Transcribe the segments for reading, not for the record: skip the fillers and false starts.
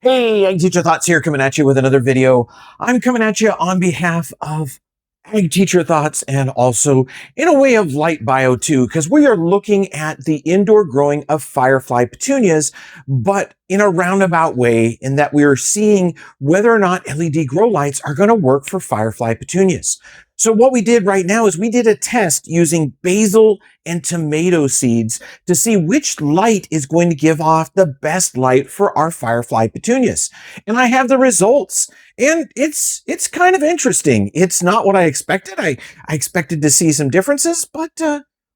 Hey, Ag Teacher Thoughts here, coming at you with another video. I'm coming at you on behalf of Ag Teacher Thoughts and also in a way of Light Bio too, because we are looking at the indoor growing of firefly petunias, but in a roundabout way, in that we are seeing whether or not LED grow lights are going to work for firefly petunias. So what we did right now is we did a test using basil and tomato seeds to see which light is going to give off the best light for our firefly petunias. And I have the results. And it's kind of interesting. It's not what I expected. I expected to see some differences, but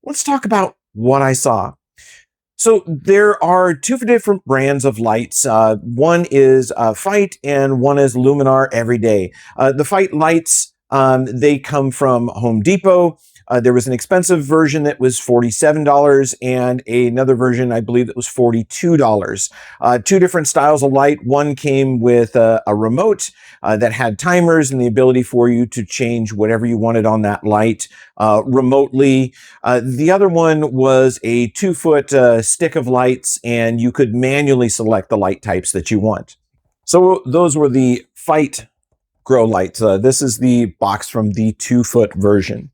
let's talk about what I saw. So there are two different brands of lights. One is Fight and one is Luminar Everyday. The Fight lights, they come from Home Depot. There was an expensive version that was $47 and another version, I believe, that was $42. Two different styles of light. One came with a remote that had timers and the ability for you to change whatever you wanted on that light remotely. The other one was a 2-foot stick of lights, and you could manually select the light types that you want. So those were the Fight grow lights. This is the box from the 2-foot version.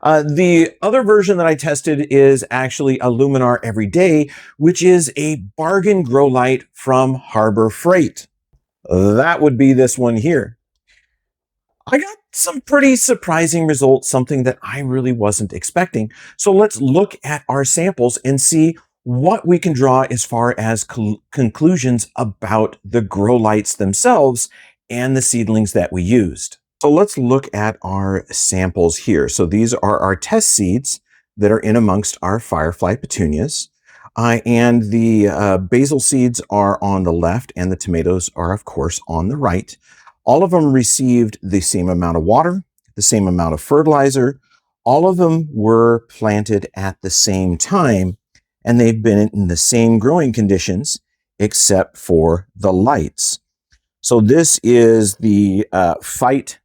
The other version that I tested is actually a Luminar Everyday, which is a bargain grow light from Harbor Freight. That would be this one here. I got some pretty surprising results, something that I really wasn't expecting. So let's look at our samples and see what we can draw as far as conclusions about the grow lights themselves and the seedlings that we used. So let's look at our samples here. So these are our test seeds that are in amongst our firefly petunias. And the basil seeds are on the left and the tomatoes are, of course, on the right. All of them received the same amount of water, the same amount of fertilizer. All of them were planted at the same time, and they've been in the same growing conditions except for the lights. So this is the Fight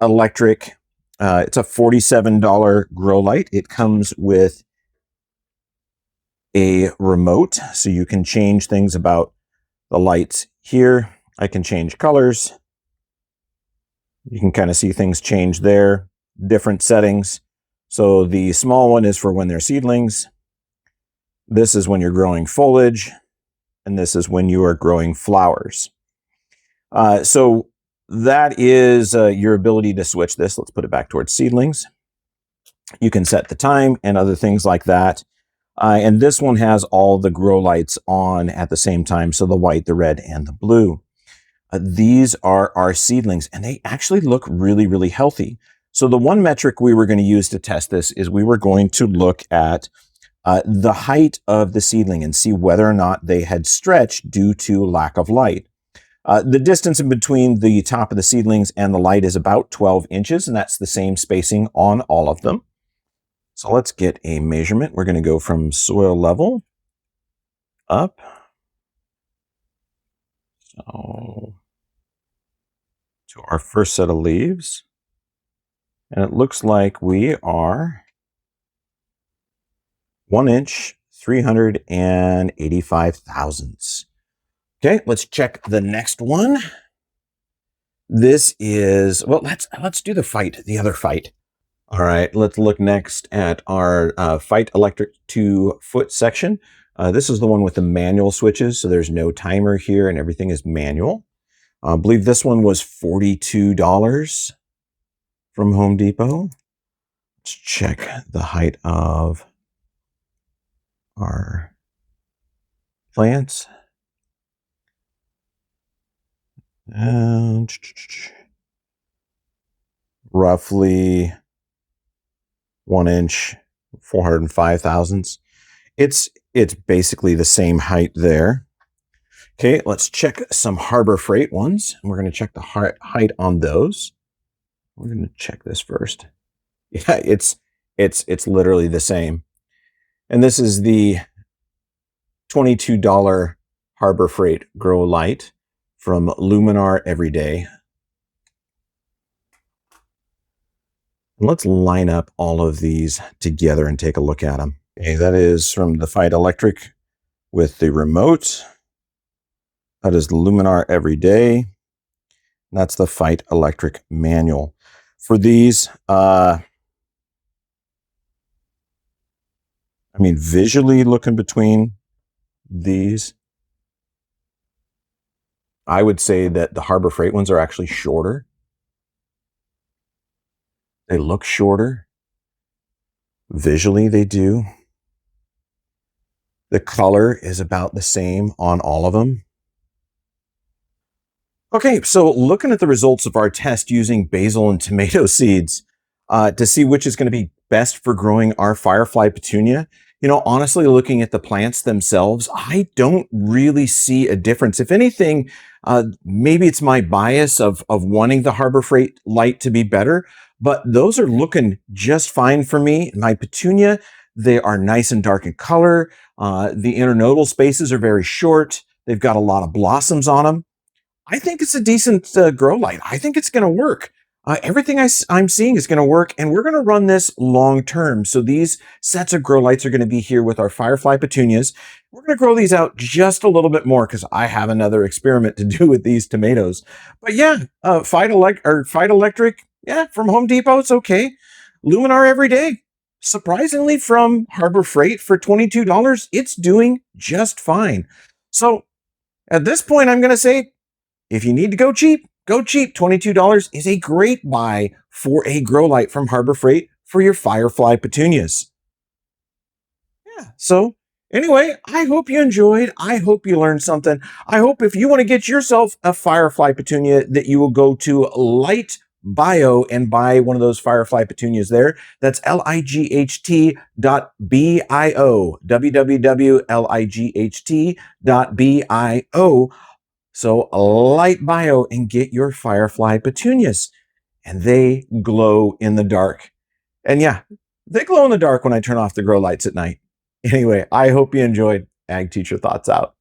Electric. It's a $47 grow light. It comes with a remote, so you can change things about the lights here. I can change colors. You can kind of see things change there, different settings. So the small one is for when they're seedlings. This is when you're growing foliage, and this is when you are growing flowers. So that is your ability to switch this. Let's put it back towards seedlings. You can set the time and other things like that. And this one has all the grow lights on at the same time. So the white, the red, and the blue. These are our seedlings, and they actually look really, really healthy. So the one metric we were going to use to test this is we were going to look at the height of the seedling and see whether or not they had stretched due to lack of light. The distance in between the top of the seedlings and the light is about 12 inches, and that's the same spacing on all of them. So let's get a measurement. We're going to go from soil level up. So to our first set of leaves. And it looks like we are 1 inch, 385 thousandths. Okay, let's check the next one. This is, well, let's do the other Fight. All right, let's look next at our Fight Electric 2-foot section. This is the one with the manual switches, so there's no timer here and everything is manual. I believe this one was $42 from Home Depot. Let's check the height of our plants. And roughly 1 inch, 405 thousandths. It's basically the same height there. Okay, let's check some Harbor Freight ones. And we're going to check the height on those. We're going to check this first. Yeah, it's literally the same. And this is the $22 Harbor Freight grow light from Luminar Everyday. Let's line up all of these together and take a look at them. Okay, that is from the Fight Electric with the remote. That is Luminar Everyday. That's the Fight Electric manual. For these, I mean, visually looking between these, I would say that the Harbor Freight ones are actually shorter. They look shorter. Visually, they do. The color is about the same on all of them. Okay, so looking at the results of our test using basil and tomato seeds to see which is going to be best for growing our firefly petunia, honestly, looking at the plants themselves, I don't really see a difference. If anything, maybe it's my bias of wanting the Harbor Freight light to be better, but those are looking just fine for me. My petunia, they are nice and dark in color. The internodal spaces are very short. They've got a lot of blossoms on them. I think it's a decent grow light. I think it's going to work. Everything I'm seeing is going to work, and we're going to run this long term. So these sets of grow lights are going to be here with our firefly petunias. We're going to grow these out just a little bit more because I have another experiment to do with these tomatoes. But yeah, Fight Electric, yeah, from Home Depot, it's okay. Luminar Everyday, surprisingly from Harbor Freight for $22, it's doing just fine. So at this point, I'm going to say, if you need to go cheap, go cheap. $22 is a great buy for a grow light from Harbor Freight for your firefly petunias. Yeah. So anyway, I hope you enjoyed. I hope you learned something. I hope if you want to get yourself a firefly petunia that you will go to Light Bio and buy one of those firefly petunias there. That's light.bio, www.light.bio. So Light Bio and get your firefly petunias. And they glow in the dark. And yeah, they glow in the dark when I turn off the grow lights at night. Anyway, I hope you enjoyed Ag Teacher Thoughts Out.